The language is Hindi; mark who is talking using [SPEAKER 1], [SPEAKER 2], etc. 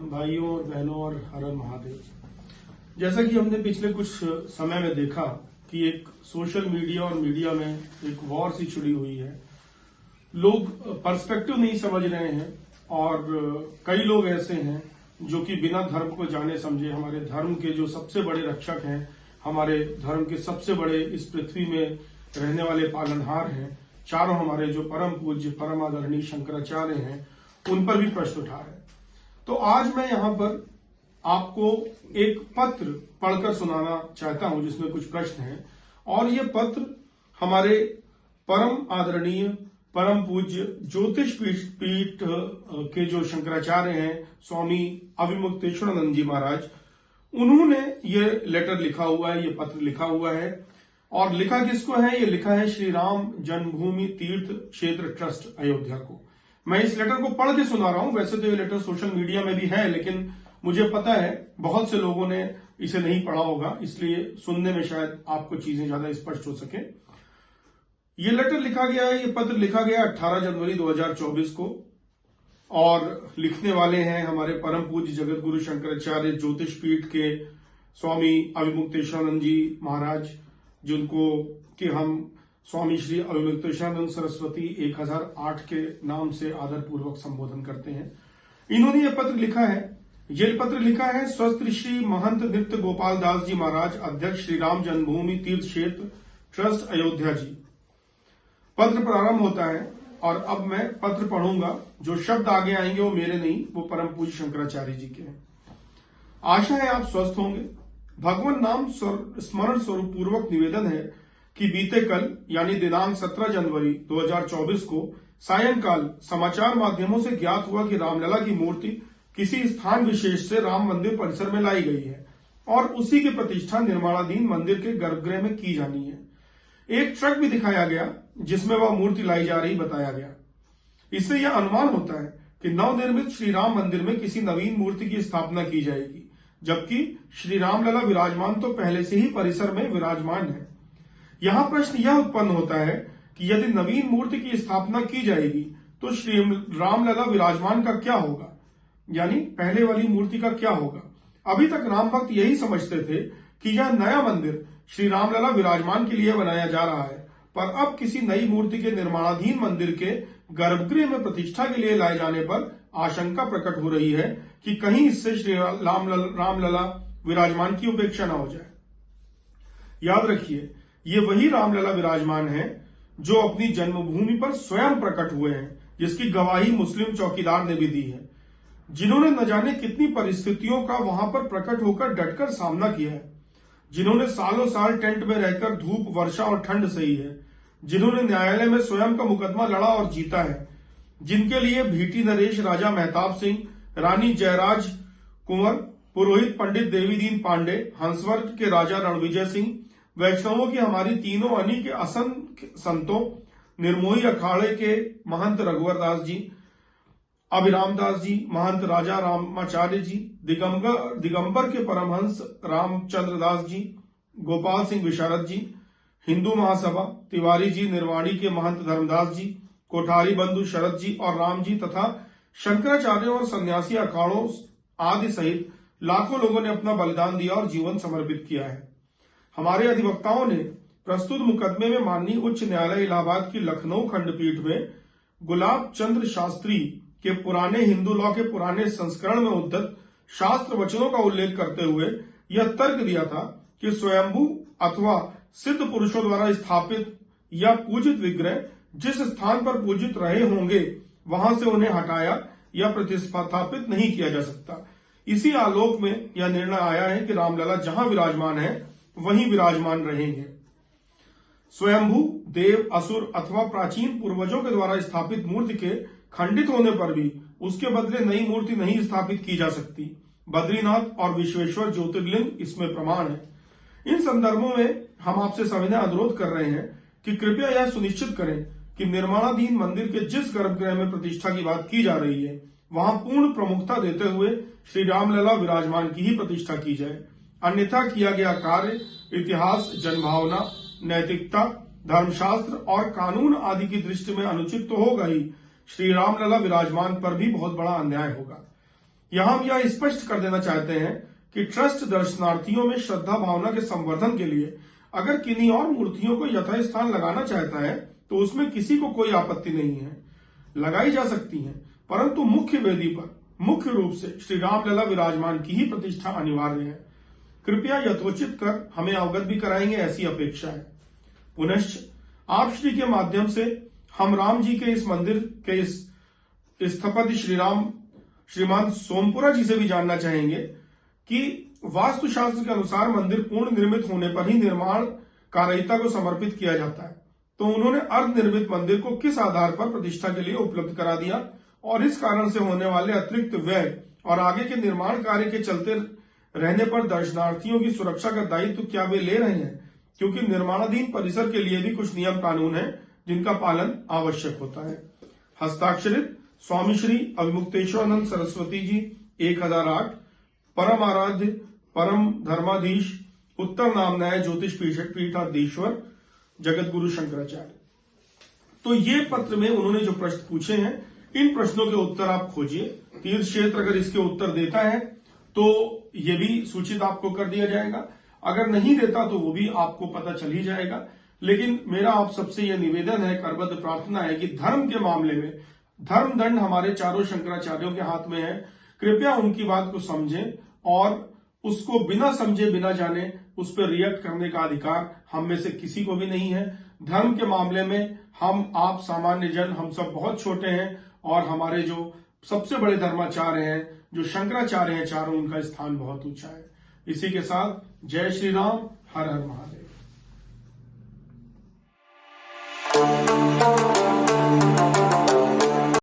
[SPEAKER 1] भाइयों और बहनों और हर हर महादेव। जैसा कि हमने पिछले कुछ समय में देखा कि एक सोशल मीडिया और मीडिया में एक वॉर सी छिड़ी हुई है। लोग पर्सपेक्टिव नहीं समझ रहे हैं और कई लोग ऐसे हैं जो कि बिना धर्म को जाने समझे हमारे धर्म के जो सबसे बड़े रक्षक हैं, हमारे धर्म के सबसे बड़े इस पृथ्वी में रहने वाले पालनहार हैं, चारों हमारे जो परम पूज्य परम आदरणीय शंकराचार्य हैं, उन पर भी प्रश्न उठा रहे हैं। तो आज मैं यहां पर आपको एक पत्र पढ़कर सुनाना चाहता हूं जिसमें कुछ प्रश्न हैं, और ये पत्र हमारे परम आदरणीय परम पूज्य ज्योतिष पीठ के जो शंकराचार्य हैं स्वामी अविमुक्तेश्वरानंद जी महाराज, उन्होंने ये लेटर लिखा हुआ है, ये पत्र लिखा हुआ है। और लिखा किसको है? ये लिखा है श्री राम जन्मभूमि तीर्थ क्षेत्र ट्रस्ट अयोध्या को। मैं इस लेटर को पढ़ के सुना रहा हूं। वैसे तो ये लेटर सोशल मीडिया में भी है, लेकिन मुझे पता है बहुत से लोगों ने इसे नहीं पढ़ा होगा, इसलिए सुनने में शायद आपको चीजें ज्यादा स्पष्ट हो सके। ये लेटर लिखा गया है, ये पत्र लिखा गया 18 जनवरी 2024 को, और लिखने वाले हैं हमारे परम पूज्य जगत गुरु शंकराचार्य ज्योतिष पीठ के स्वामी अविमुक्तेश्वरानंद जी महाराज, जिनको कि हम स्वामी श्री अविमुक्तेश्वरानंद सरस्वती 1008 के नाम से आदर पूर्वक संबोधन करते हैं। इन्होंने ये पत्र लिखा है। ये पत्र लिखा है स्वस्थ श्री महंत नित्य गोपाल दास जी महाराज, अध्यक्ष श्री राम जन्मभूमि तीर्थ क्षेत्र ट्रस्ट अयोध्या जी। पत्र प्रारंभ होता है और अब मैं पत्र पढ़ूंगा। जो शब्द आगे आएंगे वो मेरे नहीं, वो परम पूज्य शंकराचार्य जी के हैं। आशा है आप स्वस्थ होंगे। भगवान नाम स्मरण स्वरूप पूर्वक निवेदन है कि बीते कल यानी दिनांक 17 जनवरी 2024 को सायंकाल समाचार माध्यमों से ज्ञात हुआ कि रामलला की मूर्ति किसी स्थान विशेष से राम मंदिर परिसर में लाई गई है और उसी की प्रतिष्ठा निर्माणाधीन मंदिर के गर्भगृह में की जानी है। एक ट्रक भी दिखाया गया जिसमें वह मूर्ति लाई जा रही बताया गया। इससे यह अनुमान होता है कि नवनिर्मित श्री राम मंदिर में किसी नवीन मूर्ति की स्थापना की जाएगी, जबकि श्री रामलला विराजमान तो पहले से ही परिसर में विराजमान है। यहां प्रश्न यह उत्पन्न होता है कि यदि नवीन मूर्ति की स्थापना की जाएगी तो श्री रामलला विराजमान का क्या होगा, यानी पहले वाली मूर्ति का क्या होगा। अभी तक राम भक्त यही समझते थे कि यह नया मंदिर श्री रामलला विराजमान के लिए बनाया जा रहा है, पर अब किसी नई मूर्ति के निर्माणाधीन मंदिर के गर्भगृह में प्रतिष्ठा के लिए लाए जाने पर आशंका प्रकट हो रही है कि कहीं इससे श्री रामलला विराजमान की उपेक्षा न हो जाए। याद रखिए, ये वही रामलला विराजमान है जो अपनी जन्मभूमि पर स्वयं प्रकट हुए हैं, जिसकी गवाही मुस्लिम चौकीदार ने भी दी है, जिन्होंने न जाने कितनी परिस्थितियों का वहां पर प्रकट होकर डटकर सामना किया है, जिन्होंने सालों साल टेंट में रहकर धूप वर्षा और ठंड सही है, जिन्होंने न्यायालय में स्वयं का मुकदमा लड़ा और जीता है, जिनके लिए भीटी नरेश, राजा मेहताब सिंह, रानी जयराज कुंवर, पुरोहित पंडित देवीदीन पांडे, हंसवर्ग के राजा रणविजय सिंह, वैष्णवों की हमारी तीनों अनी के असंख्य संतों, निर्मोही अखाड़े के महंत रघुवर दास जी, अभिराम दास जी, महंत राजा रामाचार्य जी, दिगंबर के परमहंस रामचंद्र दास जी, गोपाल सिंह विशारद जी, हिंदू महासभा तिवारी जी, निर्वाणी के महंत धर्मदास जी, कोठारी बंधु शरद जी और राम जी, तथा शंकराचार्यों और सन्यासी अखाड़ों आदि सहित लाखों लोगों ने अपना बलिदान दिया और जीवन समर्पित किया है। हमारे अधिवक्ताओं ने प्रस्तुत मुकदमे में माननीय उच्च न्यायालय इलाहाबाद की लखनऊ खंडपीठ में गुलाब चंद्र शास्त्री के पुराने हिंदू लॉ के पुराने संस्करण में उद्धत शास्त्र वचनों का उल्लेख करते हुए यह तर्क दिया था कि स्वयंभू अथवा सिद्ध पुरुषों द्वारा स्थापित या पूजित विग्रह जिस स्थान पर पूजित रहे होंगे वहां से उन्हें हटाया या प्रतिस्थापित नहीं किया जा सकता। इसी आलोक में यह निर्णय आया है कि रामलला जहां विराजमान है वहीं विराजमान रहेंगे। स्वयंभू देव, असुर अथवा प्राचीन पूर्वजों के द्वारा स्थापित मूर्ति के खंडित होने पर भी उसके बदले नई मूर्ति नहीं स्थापित की जा सकती। बद्रीनाथ और विश्वेश्वर ज्योतिर्लिंग इसमें प्रमाण है। इन संदर्भों में हम आपसे सविनय अनुरोध कर रहे हैं कि कृपया यह सुनिश्चित करें कि निर्माणाधीन मंदिर के जिस गर्भगृह में प्रतिष्ठा की बात की जा रही है वहां पूर्ण प्रमुखता देते हुए श्री रामलला विराजमान की ही प्रतिष्ठा की जाए। अन्यथा किया गया कार्य इतिहास, जनभावना, नैतिकता, धर्मशास्त्र और कानून आदि की दृष्टि में अनुचित तो होगा ही, श्री रामलला विराजमान पर भी बहुत बड़ा अन्याय होगा। यहां हम यह स्पष्ट कर देना चाहते हैं कि ट्रस्ट दर्शनार्थियों में श्रद्धा भावना के संवर्धन के लिए अगर किन्हीं और मूर्तियों को यथास्थान लगाना चाहता है तो उसमें किसी को कोई आपत्ति नहीं है, लगाई जा सकती है, परंतु मुख्य वेदी पर मुख्य रूप से श्री रामलला विराजमान की ही प्रतिष्ठा अनिवार्य है। कृपया यथोचित कर हमें अवगत भी कराएंगे, ऐसी अपेक्षा है। पुनश्च आप श्री के माध्यम से हम राम जी के इस मंदिर के इस स्थपति श्रीमान सोमपुरा जी से भी जानना चाहेंगे कि वास्तुशास्त्र के अनुसार मंदिर पूर्ण निर्मित होने पर ही निर्माण कार्यता को समर्पित किया जाता है, तो उन्होंने अर्ध निर्मित मंदिर को किस आधार पर प्रतिष्ठा के लिए उपलब्ध करा दिया और इस कारण से होने वाले अतिरिक्त व्यय और आगे के निर्माण कार्य के चलते रहने पर दर्शनार्थियों की सुरक्षा का दायित्व क्या वे ले रहे हैं, क्योंकि निर्माणाधीन परिसर के लिए भी कुछ नियम कानून है जिनका पालन आवश्यक होता है। हस्ताक्षरित स्वामी श्री अविमुक्तेश्वरानंद सरस्वती जी 1008 परम आराध्य परम धर्माधीश उत्तर नामन्याय ज्योतिष पीठाधीश्वर जगत गुरु शंकराचार्य। तो ये पत्र में उन्होंने जो प्रश्न पूछे हैं, इन प्रश्नों के उत्तर आप खोजिए। तीर्थ क्षेत्र अगर इसके उत्तर देता है तो ये भी सूचित आपको कर दिया जाएगा, अगर नहीं देता तो वो भी आपको पता चल ही जाएगा। लेकिन मेरा आप सबसे यह निवेदन है, करबद्ध प्रार्थना है कि धर्म के मामले में धर्म दंड हमारे चारों शंकराचार्यों के हाथ में है। कृपया उनकी बात को समझें और उसको बिना समझे बिना जाने उस पर रिएक्ट करने का अधिकार हम में से किसी को भी नहीं है। धर्म के मामले में हम आप सामान्य जन हम सब बहुत छोटे हैं और हमारे जो सबसे बड़े धर्माचार्य हैं, जो शंकराचार्य हैं चारों, उनका स्थान बहुत ऊंचा है। इसी के साथ जय श्री राम, हर हर महादेव।